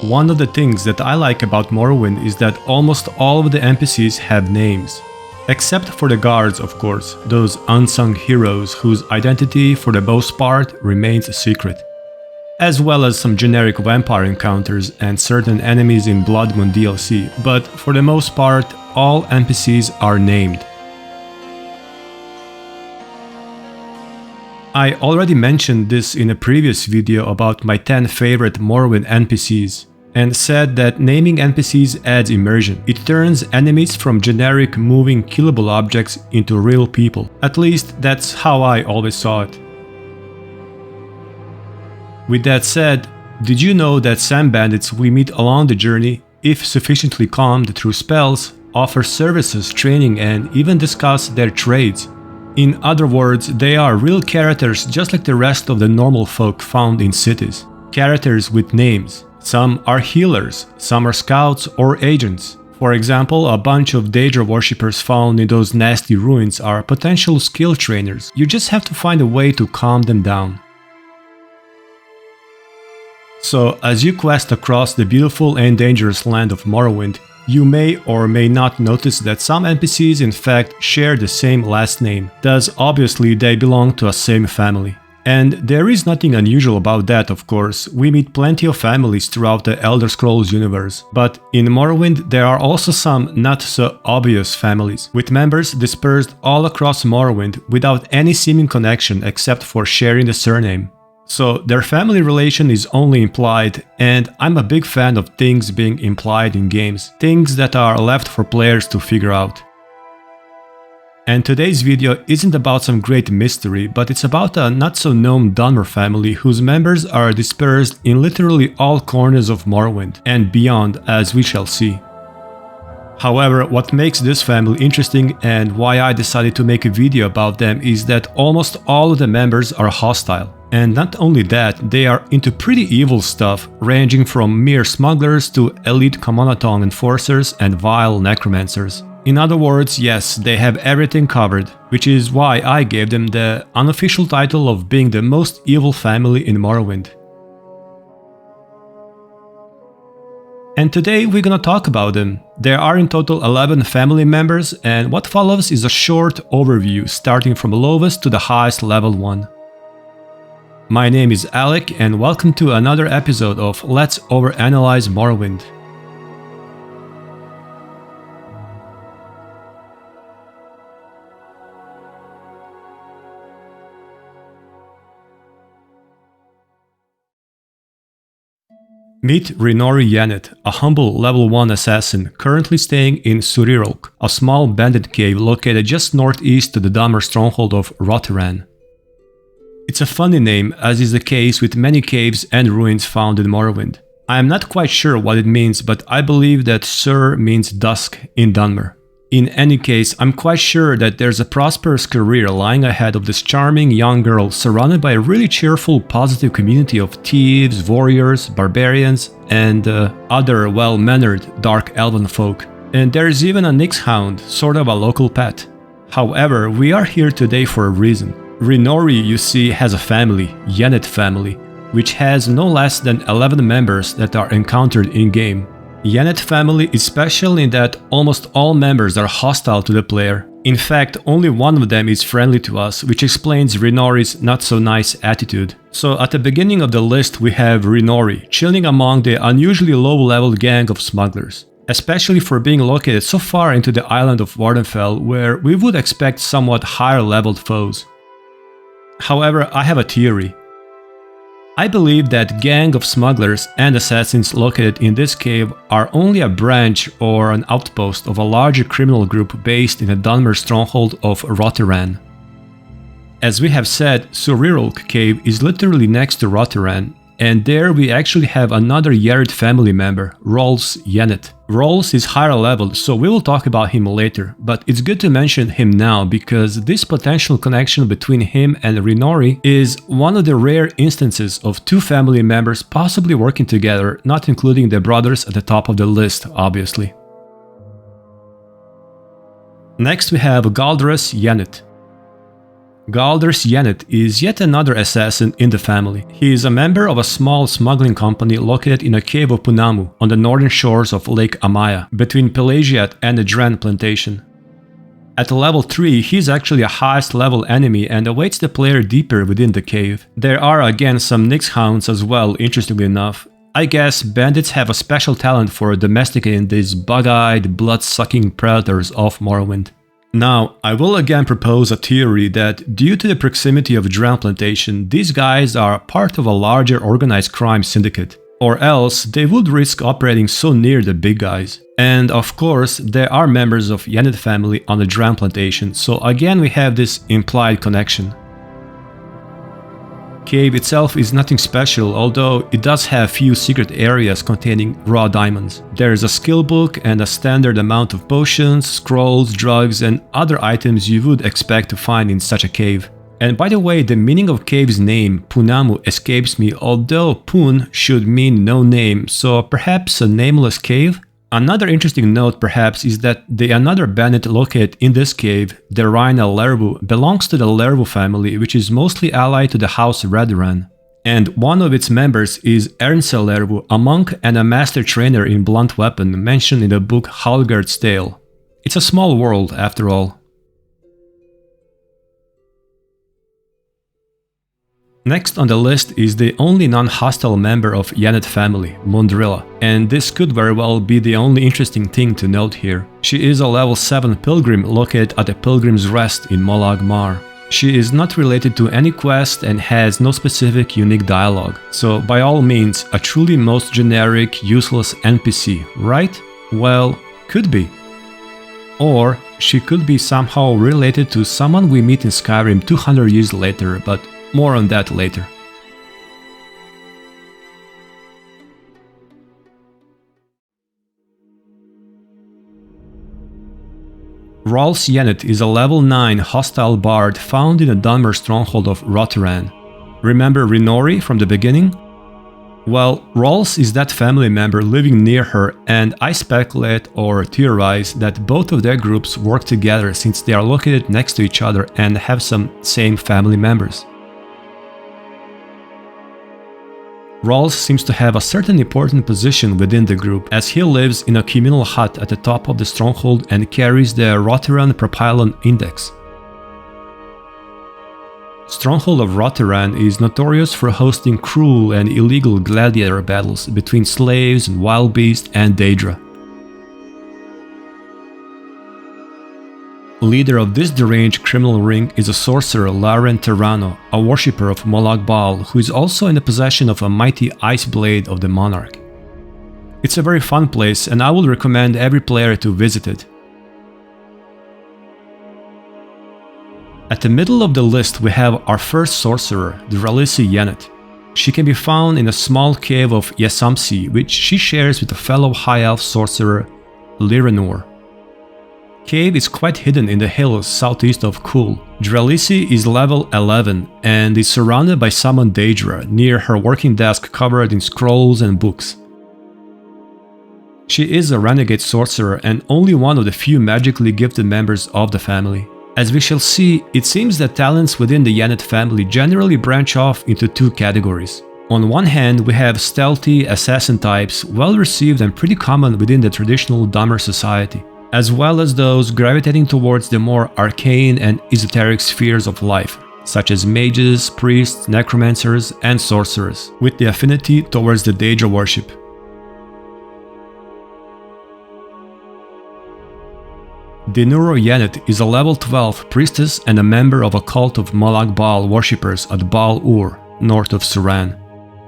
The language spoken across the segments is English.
One of the things that I like about Morrowind is that almost all of the NPCs have names. Except for the guards, of course, those unsung heroes whose identity for the most part remains a secret. As well as some generic vampire encounters and certain enemies in Blood Moon DLC, but for the most part, all NPCs are named. I already mentioned this in a previous video about my 10 favorite Morrowind NPCs, and said that naming NPCs adds immersion. It turns enemies from generic moving killable objects into real people. At least that's how I always saw it. With that said, did you know that Sam bandits we meet along the journey, if sufficiently calmed through spells, offer services, training, and even discuss their trades? In other words, they are real characters just like the rest of the normal folk found in cities. Characters with names. Some are healers, some are scouts or agents. For example, a bunch of Daedra worshippers found in those nasty ruins are potential skill trainers. You just have to find a way to calm them down. So, as you quest across the beautiful and dangerous land of Morrowind, you may or may not notice that some NPCs in fact share the same last name, thus obviously they belong to a same family. And there is nothing unusual about that, of course. We meet plenty of families throughout the Elder Scrolls universe, but in Morrowind there are also some not so obvious families, with members dispersed all across Morrowind without any seeming connection except for sharing the surname. So their family relation is only implied, and I'm a big fan of things being implied in games, things that are left for players to figure out. And today's video isn't about some great mystery, but it's about a not-so-known Dunmer family whose members are dispersed in literally all corners of Morrowind, and beyond, as we shall see. However, what makes this family interesting and why I decided to make a video about them is that almost all of the members are hostile. And not only that, they are into pretty evil stuff, ranging from mere smugglers to elite Commonaton enforcers and vile necromancers. In other words, yes, they have everything covered, which is why I gave them the unofficial title of being the most evil family in Morrowind. And today we're gonna talk about them. There are in total 11 family members, and what follows is a short overview starting from lowest to the highest level one. My name is Alec, and welcome to another episode of Let's Overanalyze Morrowind. Meet Rinori Ieniths, a humble level 1 assassin currently staying in Surirolk, a small bandit cave located just northeast to the Dunmer stronghold of Rotheran. It's a funny name, as is the case with many caves and ruins found in Morrowind. I am not quite sure what it means, but I believe that Sur means dusk in Dunmer. In any case, I'm quite sure that there's a prosperous career lying ahead of this charming young girl surrounded by a really cheerful, positive community of thieves, warriors, barbarians, and other well-mannered dark elven folk. And there's even a Nyx hound, sort of a local pet. However, we are here today for a reason. Rinori, you see, has a family, Ieniths family, which has no less than 11 members that are encountered in-game. Ieniths family is special in that almost all members are hostile to the player. In fact, only one of them is friendly to us, which explains Rinori's not-so-nice attitude. So at the beginning of the list we have Rinori, chilling among the unusually low-level gang of smugglers. Especially for being located so far into the island of Vvardenfell, where we would expect somewhat higher-leveled foes. However, I have a theory. I believe that gang of smugglers and assassins located in this cave are only a branch or an outpost of a larger criminal group based in the Dunmer stronghold of Rotheran. As we have said, Surirolk cave is literally next to Rotheran, and there we actually have another Ieniths family member, Rolls Ieniths. Rolls is higher level, so we will talk about him later, but it's good to mention him now because this potential connection between him and Rinori is one of the rare instances of two family members possibly working together, not including the brothers at the top of the list, obviously. Next we have Galdres Ieniths. Galdres Ieniths is yet another assassin in the family. He is a member of a small smuggling company located in a cave of Punamu on the northern shores of Lake Amaya, between Pelagiat and the Dran plantation. At level 3, he is actually a highest level enemy and awaits the player deeper within the cave. There are again some Nyx hounds as well, interestingly enough. I guess bandits have a special talent for domesticating these bug-eyed, blood-sucking predators of Morrowind. Now, I will again propose a theory that due to the proximity of Dran plantation, these guys are part of a larger organized crime syndicate. Or else, they would risk operating so near the big guys. And of course, there are members of Ieniths family on the Dran plantation, so again we have this implied connection. Cave itself is nothing special, although it does have few secret areas containing raw diamonds. There is a skill book and a standard amount of potions, scrolls, drugs and other items you would expect to find in such a cave. And by the way, the meaning of cave's name, Punamu, escapes me, although Pun should mean no name, so perhaps a nameless cave? Another interesting note perhaps is that the another bandit located in this cave, the Rhina Lervu, belongs to the Lervu family, which is mostly allied to the house Redran. And one of its members is Ernse Lervu, a monk and a master trainer in blunt weapon mentioned in the book Halgard's Tale. It's a small world after all. Next on the list is the only non-hostile member of Ieniths family, Mundrila, and this could very well be the only interesting thing to note here. She is a level 7 pilgrim located at the Pilgrim's Rest in Molag Mar. She is not related to any quest and has no specific unique dialogue, so by all means a truly most generic, useless NPC, right? Well, could be. Or she could be somehow related to someone we meet in Skyrim 200 years later, but more on that later. Ral's Ieniths is a level 9 hostile bard found in the Dunmer stronghold of Roteran. Remember Rinori from the beginning? Well, Ral's is that family member living near her, and I speculate or theorize that both of their groups work together since they are located next to each other and have some same family members. Ral's seems to have a certain important position within the group, as he lives in a communal hut at the top of the stronghold and carries the Roteran Propylon Index. Stronghold of Roteran is notorious for hosting cruel and illegal gladiator battles between slaves and wild beasts and Daedra. Leader of this deranged criminal ring is a sorcerer Laren Terrano, a worshipper of Molag Bal, who is also in the possession of a mighty ice blade of the monarch. It's a very fun place and I would recommend every player to visit it. At the middle of the list we have our first sorcerer, Dralisi Ieniths. She can be found in a small cave of Yasamsi, which she shares with a fellow high elf sorcerer, Lirenor. Cave is quite hidden in the hills southeast of Kul. Dralisi is level 11 and is surrounded by summoned Daedra near her working desk covered in scrolls and books. She is a renegade sorcerer and only one of the few magically gifted members of the family. As we shall see, it seems that talents within the Ieniths family generally branch off into two categories. On one hand, we have stealthy assassin types, well received and pretty common within the traditional Dunmer society, as well as those gravitating towards the more arcane and esoteric spheres of life, such as mages, priests, necromancers, and sorcerers, with the affinity towards the Daedra worship. Dinuro Ieniths is a level 12 priestess and a member of a cult of Molag Bal worshippers at Bal Ur, north of Suran.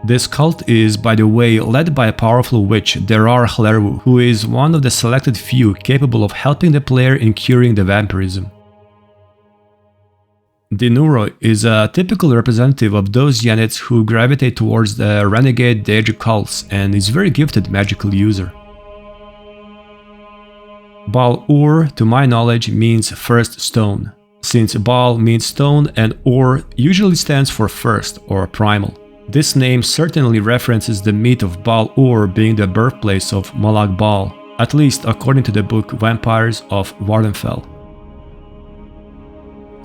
This cult is, by the way, led by a powerful witch, Derar Hlervu, who is one of the selected few capable of helping the player in curing the vampirism. Dinuro is a typical representative of those Ieniths who gravitate towards the renegade Daedra cults and is a very gifted magical user. Bal Ur, to my knowledge, means first stone, since Bal means stone and Ur usually stands for first or primal. This name certainly references the myth of Bal Ur being the birthplace of Molag Bal, at least according to the book Vampires of Vardenfell.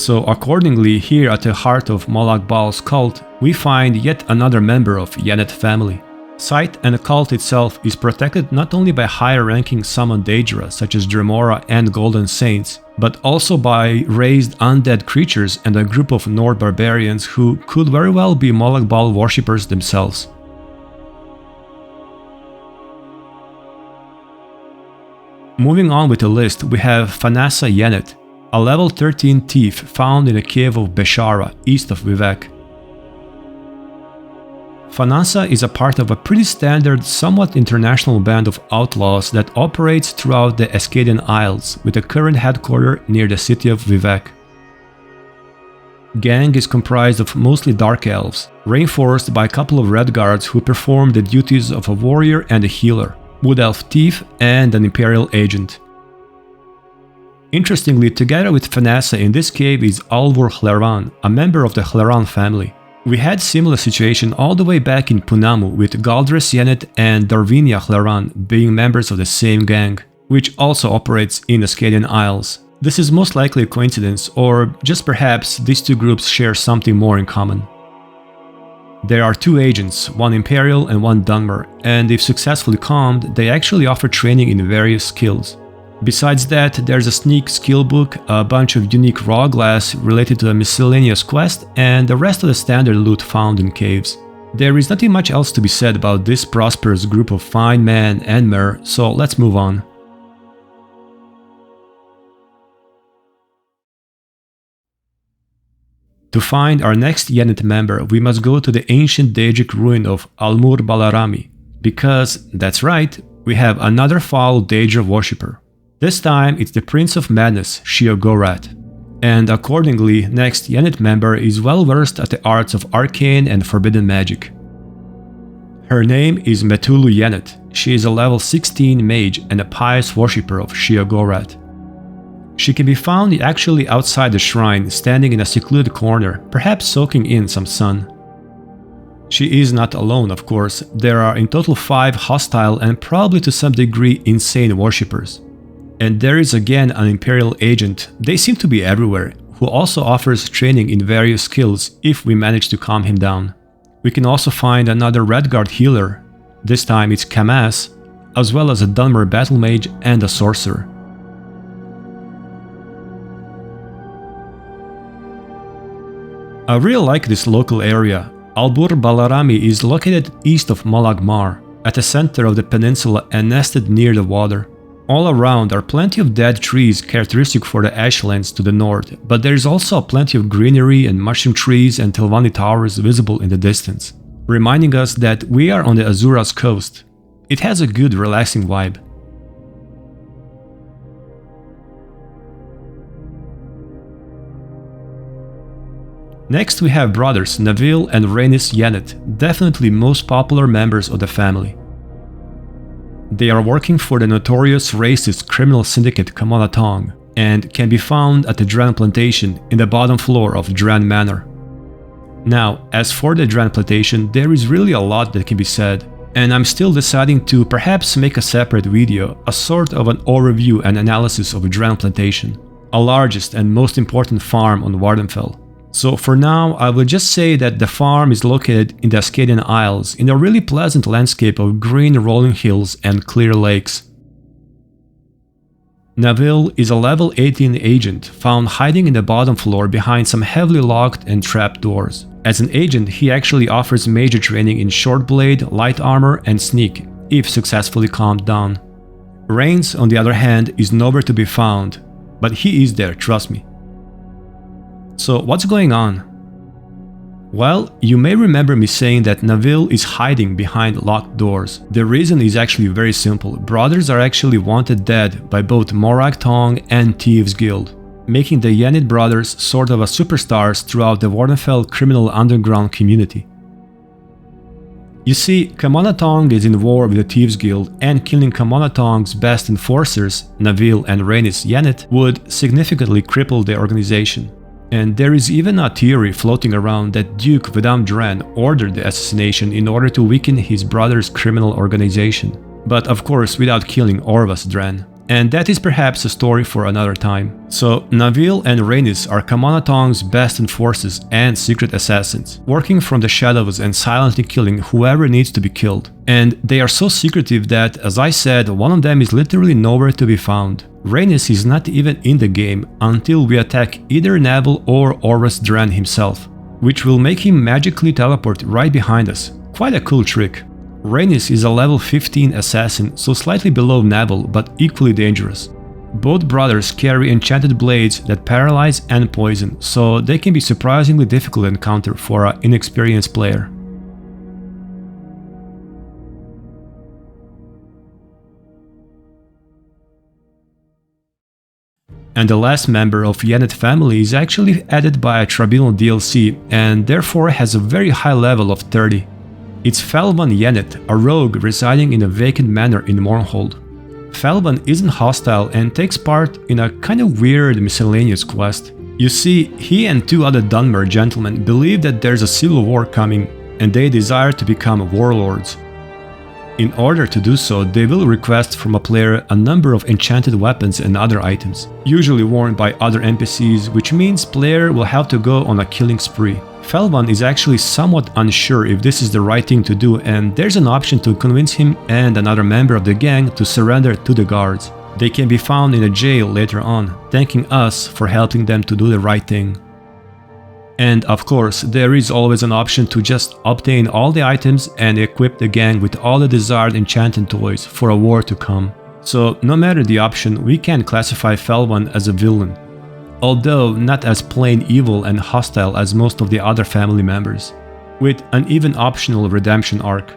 So accordingly, here at the heart of Molag Bal's cult, we find yet another member of Ienith family. Site and the cult itself is protected not only by higher-ranking summoned Daedra such as Dremora and Golden Saints, but also by raised undead creatures and a group of Nord barbarians who could very well be Molag Bal worshippers themselves. Moving on with the list, we have Fanasa Ienith, a level 13 thief found in a cave of Beshara, east of Vivec. Fanasa is a part of a pretty standard, somewhat international band of outlaws that operates throughout the Ascadian Isles, with a current headquarters near the city of Vivec. Gang is comprised of mostly dark elves, reinforced by a couple of red guards who perform the duties of a warrior and a healer, wood elf thief and an imperial agent. Interestingly, together with Fanasa in this cave is Alvur Hlaaran, a member of the Hlaaran family. We had similar situation all the way back in Punamu with Galdres Ienith and Darvinia Hlaaran being members of the same gang, which also operates in the Ascadian Isles. This is most likely a coincidence, or just perhaps these two groups share something more in common. There are two agents, one Imperial and one Dunmer, and if successfully calmed, they actually offer training in various skills. Besides that, there's a sneak skill book, a bunch of unique raw glass related to a miscellaneous quest, and the rest of the standard loot found in caves. There is nothing much else to be said about this prosperous group of fine men and mer, so let's move on. To find our next Ienith member, we must go to the ancient Daedric ruin of Almur Balarami, because, that's right, we have another foul Daedra worshipper. This time it's the Prince of Madness, Sheogorath. And accordingly, next Ienith member is well versed at the arts of arcane and forbidden magic. Her name is Methulu Ienith. She is a level 16 mage and a pious worshipper of Sheogorath. She can be found actually outside the shrine, standing in a secluded corner, perhaps soaking in some sun. She is not alone, of course. There are in total 5 hostile and probably to some degree insane worshippers. And there is again an Imperial agent, they seem to be everywhere, who also offers training in various skills if we manage to calm him down. We can also find another Redguard healer, this time it's Kamas, as well as a Dunmer battle mage and a sorcerer. I really like this local area. Almur Balarami is located east of Molag Mar, at the center of the peninsula and nested near the water. All around are plenty of dead trees characteristic for the ashlands to the north, but there is also plenty of greenery and mushroom trees and Telvanni towers visible in the distance, reminding us that we are on the Azuras coast. It has a good relaxing vibe. Next we have brothers Navil and Ranes Ienith, definitely most popular members of the family. They are working for the notorious racist criminal syndicate Kamonatong and can be found at the Dran plantation in the bottom floor of Dran Manor. Now, as for the Dran plantation, there is really a lot that can be said, and I'm still deciding to perhaps make a separate video, a sort of an overview and analysis of Dran plantation, a largest and most important farm on Wardenfell. So for now, I will just say that the farm is located in the Ascadian Isles in a really pleasant landscape of green rolling hills and clear lakes. Navil is a level 18 agent found hiding in the bottom floor behind some heavily locked and trapped doors. As an agent, he actually offers major training in short blade, light armor and sneak, if successfully calmed down. Ranes, on the other hand, is nowhere to be found, but he is there, trust me. So what's going on? Well, you may remember me saying that Navil is hiding behind locked doors. The reason is actually very simple. Brothers are actually wanted dead by both Morag Tong and Thieves Guild, making the Ienith brothers sort of a superstars throughout the Wardenfell criminal underground community. You see, Kamonatong is in war with the Thieves Guild, and killing Kamonatong's best enforcers, Navil and Ranes Ienith, would significantly cripple the organization. And there is even a theory floating around that Duke Vidam Dran ordered the assassination in order to weaken his brother's criminal organization. But of course without killing Orvas Dran. And that is perhaps a story for another time. So, Navil and Ranes are Kamanatong's best enforcers and secret assassins, working from the shadows and silently killing whoever needs to be killed. And they are so secretive that, as I said, one of them is literally nowhere to be found. Ranes is not even in the game until we attack either Navil or Orwas Dran himself, which will make him magically teleport right behind us. Quite a cool trick. Ranes is a level 15 assassin, so slightly below Navil, but equally dangerous. Both brothers carry enchanted blades that paralyze and poison, so they can be surprisingly difficult to encounter for an inexperienced player. And the last member of Ienith family is actually added by a Tribunal DLC and therefore has a very high level of 30. It's Felvan Ienith, a rogue residing in a vacant manor in Mournhold. Felvan isn't hostile and takes part in a kind of weird miscellaneous quest. You see, he and two other Dunmer gentlemen believe that there's a civil war coming and they desire to become warlords. In order to do so, they will request from a player a number of enchanted weapons and other items, usually worn by other NPCs, which means player will have to go on a killing spree. Felvan is actually somewhat unsure if this is the right thing to do, and there's an option to convince him and another member of the gang to surrender to the guards. They can be found in a jail later on, thanking us for helping them to do the right thing. And of course, there is always an option to just obtain all the items and equip the gang with all the desired enchanted toys for a war to come. So no matter the option, we can classify Felvan as a villain, although not as plain evil and hostile as most of the other family members, with an even optional redemption arc.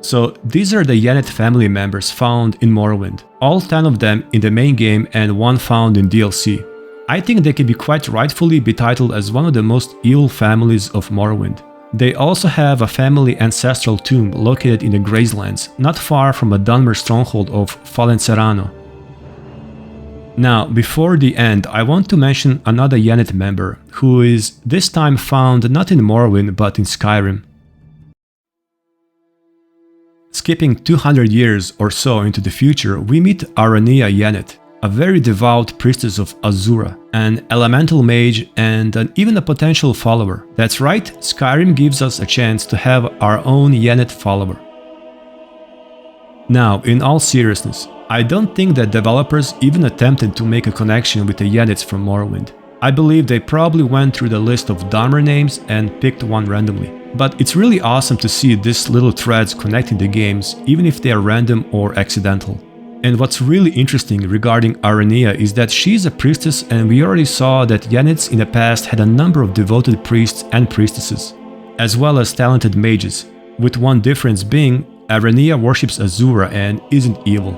So these are the Ienith family members found in Morrowind, all 10 of them in the main game and one found in DLC. I think they can be quite rightfully be titled as one of the most evil families of Morrowind. They also have a family ancestral tomb located in the Grazelands, not far from a Dunmer stronghold of Fallen Serrano. Now, before the end, I want to mention another Ienith member, who is this time found not in Morrowind but in Skyrim. Skipping 200 years or so into the future, we meet Aranea Ienith, a very devout priestess of Azura, an elemental mage and even a potential follower. That's right, Skyrim gives us a chance to have our own Ienith follower. Now, in all seriousness, I don't think that developers even attempted to make a connection with the Ieniths from Morrowind. I believe they probably went through the list of Dunmer names and picked one randomly. But it's really awesome to see these little threads connecting the games, even if they are random or accidental. And what's really interesting regarding Aranea is that she's a priestess, and we already saw that Ieniths in the past had a number of devoted priests and priestesses, as well as talented mages, with one difference being Aranea worships Azura and isn't evil.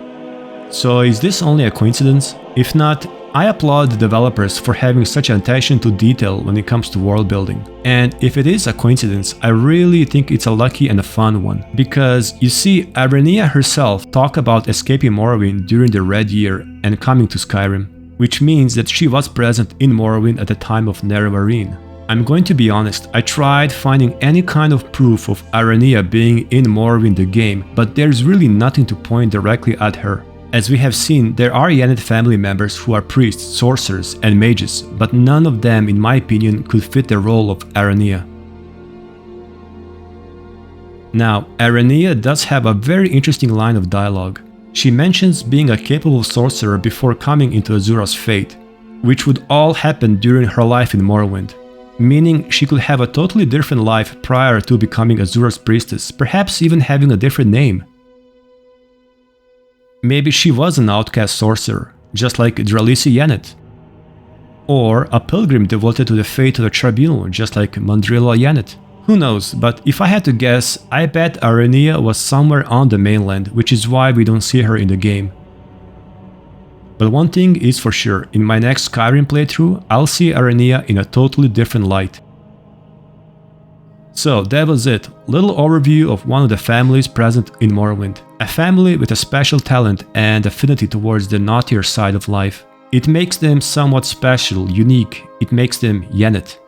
So is this only a coincidence? If not, I applaud the developers for having such attention to detail when it comes to world building. And if it is a coincidence, I really think it's a lucky and a fun one. Because you see, Aranea herself talked about escaping Morrowind during the Red Year and coming to Skyrim, which means that she was present in Morrowind at the time of Nerevarine. I'm going to be honest, I tried finding any kind of proof of Aranea being in Morrowind the game, but there's really nothing to point directly at her. As we have seen, there are Ienith family members who are priests, sorcerers, and mages, but none of them, in my opinion, could fit the role of Aranea. Now, Aranea does have a very interesting line of dialogue. She mentions being a capable sorcerer before coming into Azura's fate, which would all happen during her life in Morrowind, meaning she could have a totally different life prior to becoming Azura's priestess, perhaps even having a different name. Maybe she was an outcast sorcerer, just like Dralisi Ienith. Or a pilgrim devoted to the fate of the Tribunal, just like Mundrila Ienith. Who knows, but if I had to guess, I bet Aranea was somewhere on the mainland, which is why we don't see her in the game. But one thing is for sure, in my next Skyrim playthrough, I'll see Aranea in a totally different light. So that was it, little overview of one of the families present in Morrowind. A family with a special talent and affinity towards the naughtier side of life. It makes them somewhat special, unique, it makes them Ienith.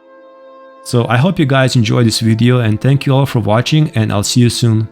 So I hope you guys enjoyed this video and thank you all for watching and I'll see you soon.